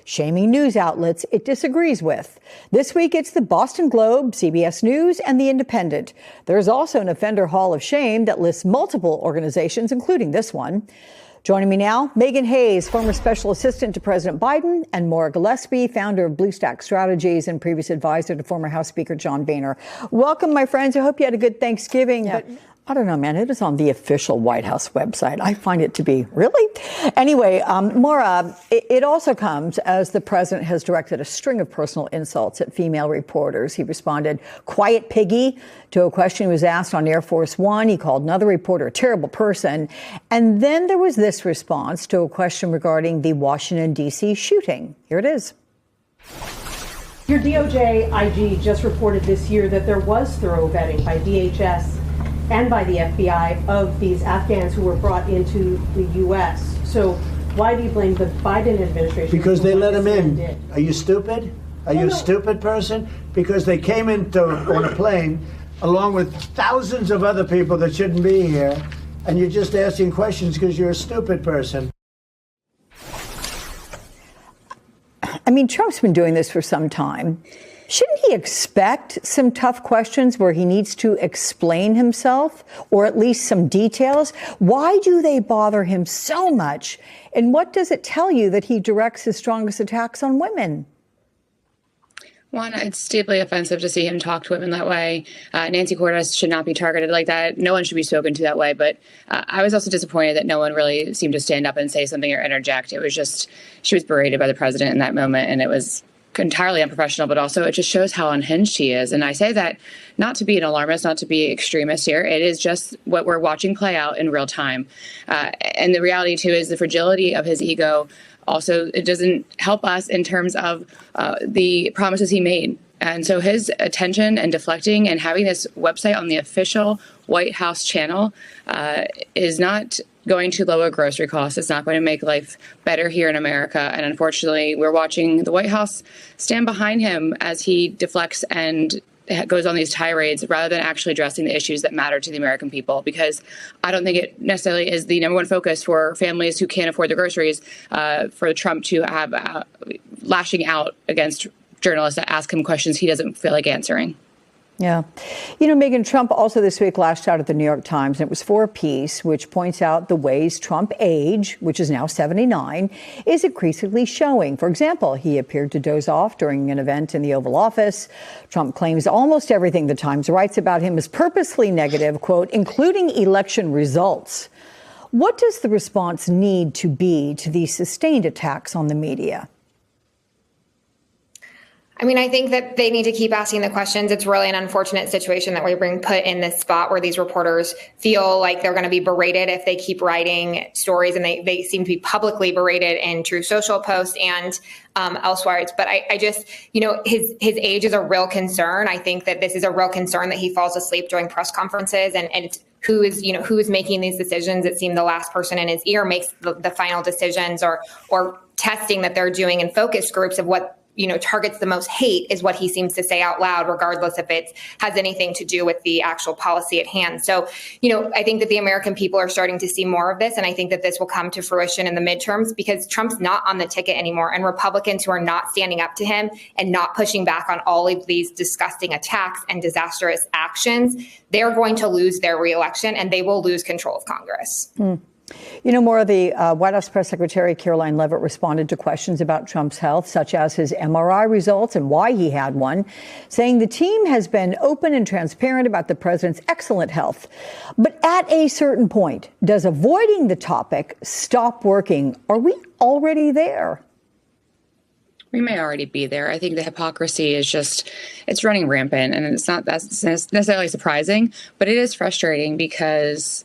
shaming news outlets it disagrees with. This week, it's the Boston Globe, CBS News, and The Independent. There's also an offender hall of shame that lists multiple organizations, including this one. Joining me now, Megan Hayes, former special assistant to President Biden, and Maura Gillespie, founder of Blue Stack Strategies and previous advisor to former House Speaker John Boehner. Welcome, my friends. I hope you had a good Thanksgiving. Yeah. But I don't know, man. It is on the official White House website. I find it to be really. Anyway, Maura, it also comes as the president has directed a string of personal insults at female reporters. He responded, "Quiet piggy," to a question he was asked on Air Force One. He called another reporter a terrible person. And then there was this response to a question regarding the Washington, D.C. shooting. Here it is. Your DOJ IG just reported this year that there was thorough vetting by DHS and by the FBI of these Afghans who were brought into the U.S. So why do you blame the Biden administration? Because they let them in. Are you stupid? Are you a stupid person? Because they came on a plane along with thousands of other people that shouldn't be here, and you're just asking questions because you're a stupid person. I mean, Trump's been doing this for some time. Shouldn't he expect some tough questions where he needs to explain himself, or at least some details? Why do they bother him so much? And what does it tell you that he directs his strongest attacks on women? One, it's deeply offensive to see him talk to women that way. Nancy Cordes should not be targeted like that. No one should be spoken to that way. But I was also disappointed that no one really seemed to stand up and say something or interject. It was just, she was berated by the president in that moment, and it was entirely unprofessional, but also it just shows how unhinged he is. And I say that not to be an alarmist, not to be extremist here. It is just what we're watching play out in real time. And the reality, too, is the fragility of his ego. Also, it doesn't help us in terms of the promises he made. And so his attention and deflecting and having this website on the official White House channel is not going to lower grocery costs. It's not going to make life better here in America. And unfortunately, we're watching the White House stand behind him as he deflects and goes on these tirades rather than actually addressing the issues that matter to the American people. Because I don't think it necessarily is the number one focus for families who can't afford the groceries for Trump to have lashing out against journalists that ask him questions he doesn't feel like answering. Yeah. You know, Megan, Trump also this week lashed out at the New York Times, and it was for a piece which points out the ways Trump age, which is now 79, is increasingly showing. For example, he appeared to doze off during an event in the Oval Office. Trump claims almost everything the Times writes about him is purposely negative, quote, including election results. What does the response need to be to these sustained attacks on the media? I mean, I think that they need to keep asking the questions. It's really an unfortunate situation that we're being put in this spot where these reporters feel like they're going to be berated if they keep writing stories, and they seem to be publicly berated in True Social posts and elsewhere. But I just, you know, his age is a real concern. I think that this is a real concern that he falls asleep during press conferences, and who is making these decisions. It seemed the last person in his ear makes the final decisions, or testing that they're doing in focus groups of what, you know, targets the most hate is what he seems to say out loud, regardless if it has anything to do with the actual policy at hand. So, you know, I think that the American people are starting to see more of this. And I think that this will come to fruition in the midterms because Trump's not on the ticket anymore. And Republicans who are not standing up to him and not pushing back on all of these disgusting attacks and disastrous actions, they're going to lose their reelection and they will lose control of Congress. You know, Maura, the White House Press Secretary Caroline Leavitt responded to questions about Trump's health, such as his MRI results and why he had one, saying the team has been open and transparent about the president's excellent health. But at a certain point, does avoiding the topic stop working? Are we already there? We may already be there. I think the hypocrisy is just, it's running rampant, and it's not that's necessarily surprising, but it is frustrating because,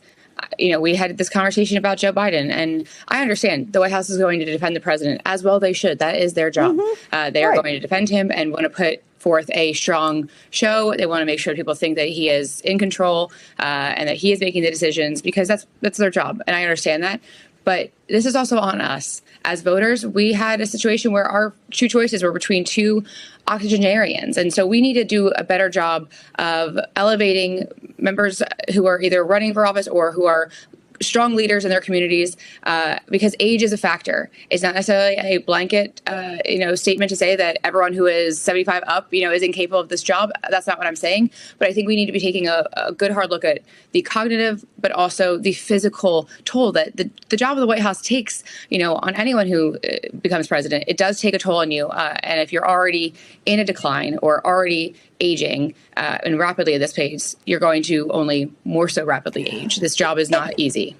you know, we had this conversation about Joe Biden, and I understand the White House is going to defend the president, as well they should. That is their job. They are going to defend him and want to put forth a strong show. They want to make sure people think that he is in control and that he is making the decisions, because that's their job. And I understand that. But this is also on us. As voters, we had a situation where our two choices were between two octogenarians. And so we need to do a better job of elevating members who are either running for office or who are strong leaders in their communities, because age is a factor. It's not necessarily a blanket, statement to say that everyone who is 75 up, is incapable of this job. That's not what I'm saying. But I think we need to be taking a good hard look at the cognitive, but also the physical toll that the job of the White House takes, on anyone who becomes president. It does take a toll on you. And if you're already in a decline or already aging and rapidly at this pace, you're going to only more so rapidly age. This job is not easy.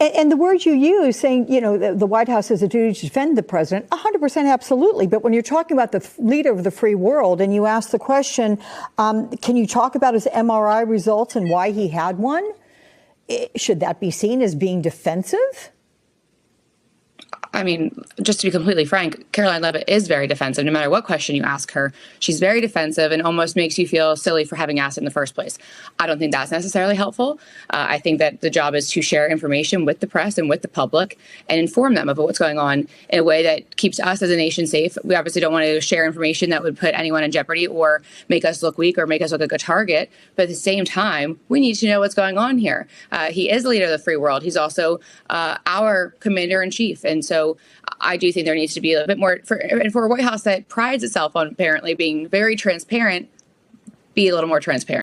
And the words you use, saying, the White House has a duty to defend the president, 100% absolutely. But when you're talking about the leader of the free world and you ask the question, can you talk about his MRI results and why he had one? Should that be seen as being defensive? I mean, just to be completely frank, Caroline Leavitt is very defensive. No matter what question you ask her, she's very defensive and almost makes you feel silly for having asked in the first place. I don't think that's necessarily helpful. I think that the job is to share information with the press and with the public and inform them of what's going on in a way that keeps us as a nation safe. We obviously don't want to share information that would put anyone in jeopardy or make us look weak or make us look like a target. But at the same time, we need to know what's going on here. He is the leader of the free world. He's also our commander in chief. And so I do think there needs to be a little bit more for a White House that prides itself on apparently being very transparent, be a little more transparent.